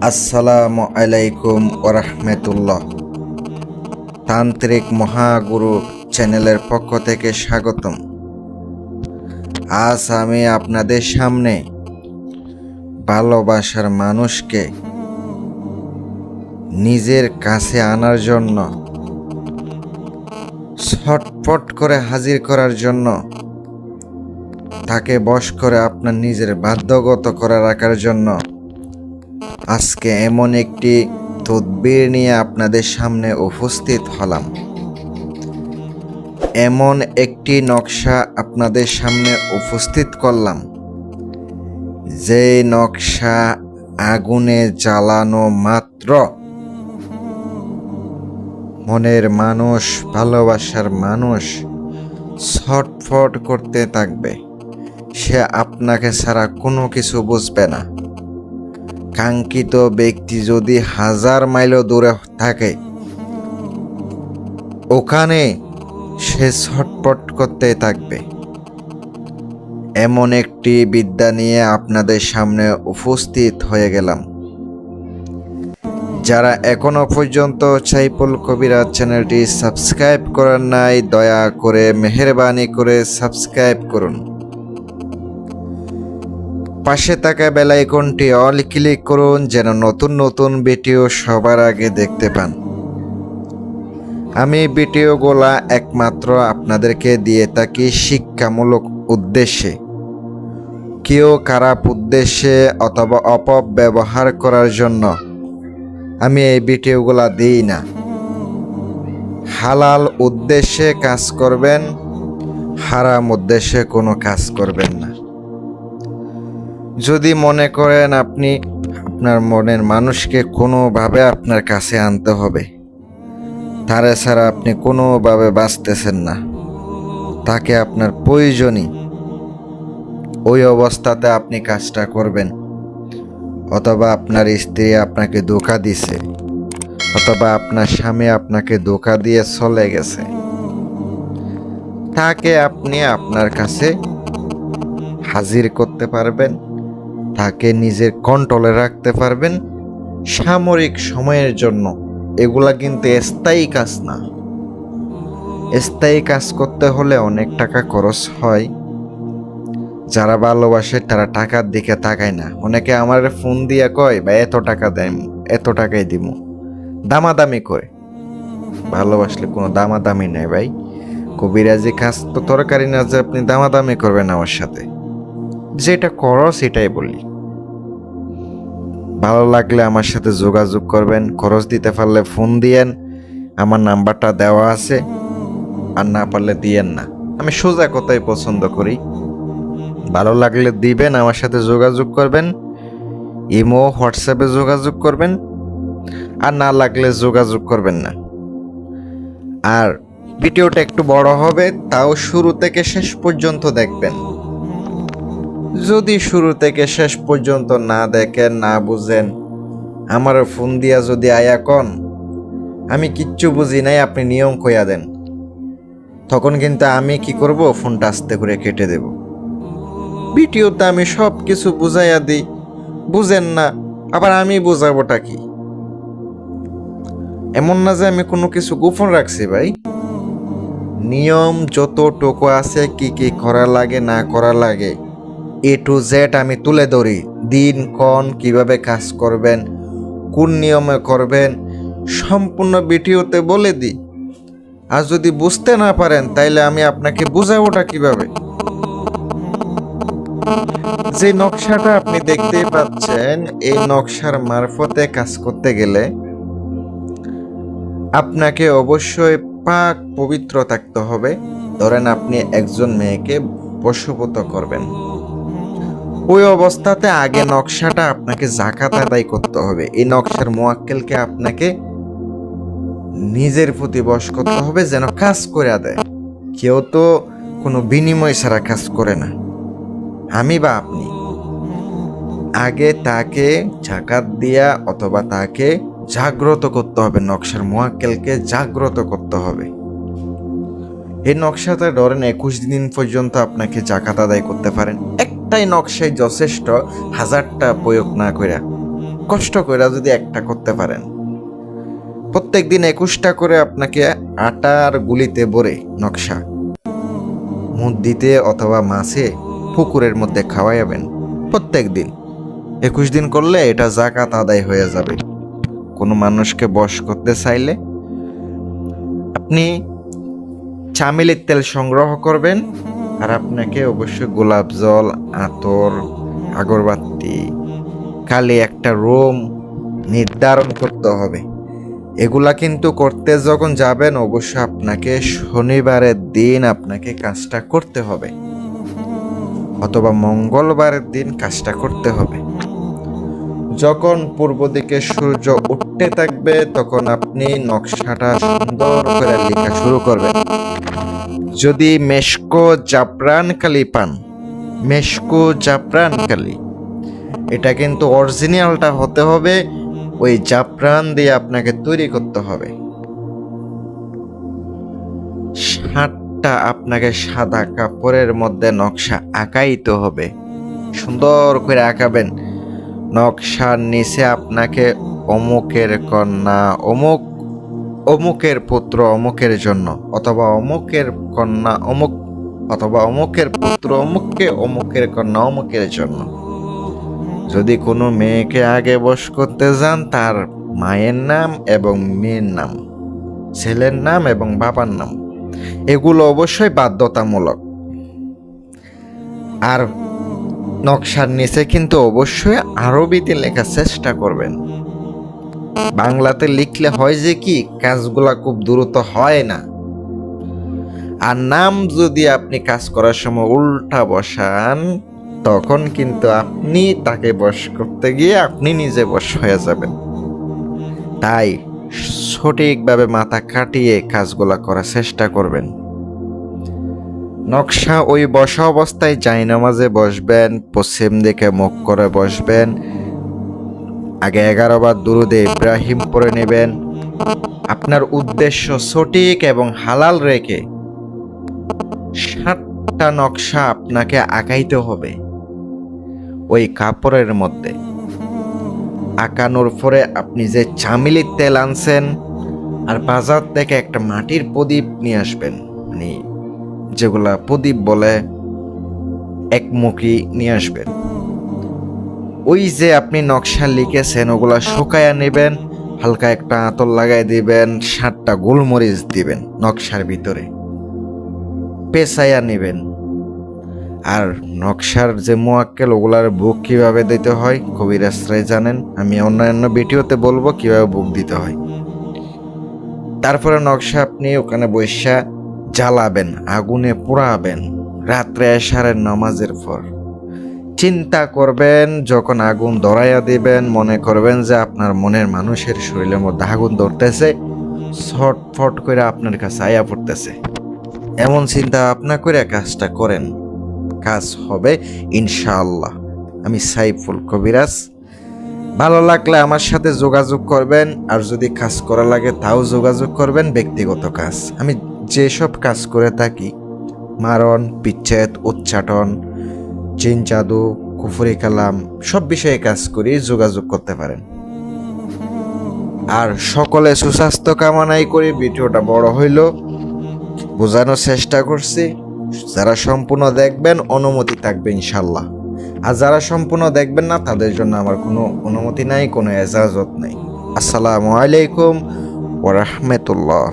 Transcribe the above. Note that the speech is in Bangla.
আসসালামু আলাইকুম ওরহমতুল্লাহ। তান্ত্রিক মহাগুরু চ্যানেলের পক্ষ থেকে স্বাগতম। আজ আমি আপনাদের সামনে ভালোবাসার মানুষকে নিজের কাছে আনার জন্য, ছটফট করে হাজির করার জন্য, তাকে বশ করে আপনার নিজের বাধ্যগত করে রাখার জন্য আজকে এমন একটি তদবির নিয়ে আপনাদের সামনে উপস্থিত হলাম। এমন একটি নকশা আপনাদের সামনে উপস্থিত করলাম, যে নকশা আগুনে জ্বালানো মাত্র মনের মানুষ, ভালোবাসার মানুষ ছটফট করতে থাকবে। সে আপনাকে ছাড়া কোনো কিছু বুঝবে না। কাঙ্ক্ষিত ব্যক্তি যদি 1000 মাইলও দূরে থাকে, ওখানে সে ছটফট করতে থাকবে। এমন একটি বিদ্যা নিয়ে আপনাদের সামনে উপস্থিত হয়ে গেলাম। যারা এখনো পর্যন্ত সাইফুল কবিরাজ চ্যানেলটি সাবস্ক্রাইব করেন নাই, দয়া করে মেহেরবানি করে সাবস্ক্রাইব করুন। পাশে থাকা বেল আইকনটি অল ক্লিক করুন, যেন নতুন নতুন ভিডিও সবার আগে দেখতে পান। আমি ভিডিওগুলা একমাত্র আপনাদেরকে দিয়ে থাকি শিক্ষামূলক উদ্দেশ্যে। কেউ খারাপ উদ্দেশ্যে অথবা অপব্যবহার করার জন্য আমি এই ভিডিওগুলা দিই না। হালাল উদ্দেশ্যে কাজ করবেন, হারাম উদ্দেশ্যে কোনো কাজ করবেন না। যদি মনে করেন আপনি আপনার মনের মানুষকে কোনোভাবে আপনার কাছে আনতে হবে, তারে ছাড়া আপনি কোনোভাবে বাঁচতেছেন না, তাকে আপনার প্রয়োজনই, ওই অবস্থাতে আপনি কাজটা করবেন। অথবা আপনার স্ত্রী আপনাকে ধোঁকা দিছে, অথবা আপনার স্বামী আপনাকে ধোঁকা দিয়ে চলে গেছে, তাকে আপনি আপনার কাছে হাজির করতে পারবেন, তাকে নিজের কন্ট্রোলে রাখতে পারবেন সাময়িক সময়ের জন্য। এগুলা কিন্তু স্থায়ী কাজ না। স্থায়ী কাজ করতে হলে অনেক টাকা খরচ হয়। যারা ভালোবাসে তারা টাকার দিকে তাকায় না। অনেকে আমার ফোন দিয়ে কয়, বা এত টাকা দেন, এত টাকাই দিব, দামাদামি করে। ভালোবাসলে কোনো দামাদামি নেই ভাই। কবিরাজি কাজ তো তরকারি না যে আপনি দামাদামি করবেন আমার সাথে। যেটা করো সেটাই বলি। ভালো লাগলে আমার সাথে যোগাযোগ করবেন। খরচ দিতে পারলে ফোন দিয়েন, আমার নাম্বারটা দেওয়া আছে। আর না পারলে দিয়েন না। আমি সোজা কথাই পছন্দ করি। ভালো লাগলে দিবেন, আমার সাথে যোগাযোগ করবেন। ইমো, হোয়াটসঅ্যাপে যোগাযোগ করবেন। আর না লাগলে যোগাযোগ করবেন না। আর ভিডিওটা একটু বড় হবে, তাও শুরু থেকে শেষ পর্যন্ত দেখবেন। যদি শুরু থেকে শেষ পর্যন্ত না দেখেন, না বুঝেন, আমার ফোন দিয়া যদি আয়া কন আমি কিচ্ছু বুঝি নাই, আপনি নিয়ম কইয়া দেন, তখন কিন্তু আমি কি করব, ফোনটা আস্তে করে কেটে দেব। ভিডিওতে আমি সব কিছু বুঝাইয়া দিই, বুঝেন না, আবার আমি বোঝাবোটা কি? এমন না যে আমি কোনো কিছু গোপন রাখছি ভাই। নিয়ম যতটুকু আছে, কি কি করা লাগে না করা লাগে, A to Z আমি তুলে ধরি। দিন ক্ষণ কিভাবে কাজ করবেন, কোন নিয়মে করবেন, সম্পূর্ণ ভিডিওতে বলে দিই। আর যদি বুঝতে না পারেন, তাইলে আমি আপনাকে বোঝাবোটা কিভাবে? যে নকশাটা আপনি দেখতেই পাচ্ছেন, এই নকশার মারফতে কাজ করতে গেলে আপনাকে অবশ্যই পাক পবিত্র থাকতে হবে। ধরেন আপনি একজন মেয়েকে বশীভূত করবেন, ওই অবস্থাতে আগে নকশাটা আপনাকে যাকাত আদায় করতে হবে। এই নকশার মুয়াক্কেলকে আপনাকে নিজের প্রতি বশ করতে হবে, যেন কাজ করে দেয়। কেউ তো কোনো বিনিময় ছাড়া কাজ করে না, আমি বা আপনি। আগে তাকে যাকাত দিয়া অথবা তাকে জাগ্রত করতে হবে, নকশার মুয়াক্কেলকে জাগ্রত করতে হবে। এই নকশাতে ধরেন 21 দিন পর্যন্ত আপনাকে যাকাত আদায় করতে পারেন। একটাই নকশায় যথেষ্ট, 1000টা প্রয়োগ না করে। কষ্ট করে যদি একটা করতে পারেন, প্রত্যেক দিন 21টা করে আপনাকে আটার গুলিতে ভরে নকশা মুদ্দিতে অথবা মাছে পুকুরের মধ্যে খাওয়াইবেন প্রত্যেক দিন। 21 দিন করলে এটা জাকাত আদায় হয়ে যাবে। কোনো মানুষকে বশ করতে চাইলে আপনি চামেলির তেল সংগ্রহ করবেন, আর আপনাকে অবশ্যই গোলাপ জল, আতর, আগরবাতি, কালি একটা রুম নির্ধারণ করতে হবে। এগুলা কিন্তু করতে যখন যাবেন অবশ্যই আপনাকে শনিবারের দিন আপনাকে কাজটা করতে হবে, অথবা মঙ্গলবারের দিন কাজটা করতে হবে। যখন পূর্ব দিকে সূর্য উঠতে থাকবে তখন আপনি নকশাটা সুন্দর করে লেখা শুরু করবেন। যদি মেশকো জাফরান কালি পান, মেশকো জাফরান কালি, এটা কিন্তু অরিজিনালটা হতে হবে, ওই জাফরান দিয়ে আপনাকে তৈরি করতে হবে। 60টা আপনাকে সাদা কাপড়ের মধ্যে নকশা আঁকাইতে হবে, সুন্দর করে আঁকাবেন। নকশার নিচে আপনাকে অমুকের কন্যা অমুক, অমুকের পুত্র অমুকের জন্য, অথবা অমুকের কন্যা অমুক, অথবা অমুকের পুত্র অমুককে, অমুকের কন্যা অমুকের জন্য। যদি কোনো মেয়েকে আগে বশ করতে যান, তার মায়ের নাম এবং মেয়ের নাম, ছেলের নাম এবং বাবার নাম, এগুলো অবশ্যই বাধ্যতামূলক। আর নকশার নিচে কিন্তু অবশ্যই আরবিতে লেখার চেষ্টা করবেন। বাংলাতে লিখলে হয় যে কি, কাজগুলা খুব দ্রুত হয় না। আর নাম যদি আপনি কাজ করার সময় উল্টা বসান, তখন কিন্তু আপনি তাকে বশ করতে গিয়ে আপনি নিজে বশ হয়ে যাবেন। তাই সঠিকভাবে মাথা খাটিয়ে কাজগুলা করার চেষ্টা করবেন। নকশা ওই বসা অবস্থায় জায়নামাজে বসবেন, পশ্চিম দিকে মুখ করে বসবেন, আগে 11 বার দুরুদে ইব্রাহিম পড়ে নেবেন। আপনার উদ্দেশ্য সঠিক এবং হালাল রেখে 60টা নকশা আপনাকে আঁকাইতে হবে ওই কাপড়ের মধ্যে। আঁকানোর পরে আপনি যে চামেলির তেল আনছেন আর বাজার থেকে একটা মাটির প্রদীপ নিয়ে আসবেন, মানে যেগুলা প্রদীপ বলে, একমুখী নিয়ে আসবেন। ওই যে আপনি নকশা লিখেছেন ওগুলা শুকায়া নেবেন, হালকা একটা আতর লাগাই দিবেন, 7টা গোলমরিচ দিবেন নকশার ভিতরে, পেঁচাইয়া নেবেন। আর নকশার যে মোয়াক্কেল, ওগুলার বুক কিভাবে দিতে হয় কবিরাজরাই জানেন, আমি অন্যান্য ভিডিওতে বলবো কিভাবে বুক দিতে হয়। তারপরে নকশা আপনি ওখানে বৈশা জ্বালাবেন, আগুনে পোড়াবেন রাত্রে এশারের নামাজের পর। চিন্তা করবেন, যখন আগুন ধরাইয়া দিবেন মনে করবেন যে আপনার মনের মানুষের শরীরের মধ্যে আগুন ধরতেছে, ছটফট করে আপনার কাছে আয়া পড়তেছে। এমন চিন্তা ভাবনা করে কাজটা করেন, কাজ হবে ইনশাআল্লাহ। আমি সাইফুল কবিরাজ। ভালো লাগলে আমার সাথে যোগাযোগ করবেন, আর যদি কাজ করা লাগে তাও যোগাযোগ করবেন, ব্যক্তিগত কাজ। আমি যেসব কাজ করে থাকি, মারণ, বিচ্ছেদ, উচ্চাটন, জিন জাদু, কুফরি কালাম, সব বিষয়ে কাজ করি, যোগাযোগ করতে পারেন। আর সকলে সুস্বাস্থ্য কামনাই করি। ভিডিওটা বড় হইল, বোঝানোর চেষ্টা করছি। যারা সম্পূর্ণ দেখবেন অনুমতি থাকবে ইনশাল্লাহ, আর যারা সম্পূর্ণ দেখবেন না তাদের জন্য আমার কোনো অনুমতি নাই, কোনো এজাজত নাই। আসসালামু আলাইকুম ওয়া রাহমাতুল্লাহ।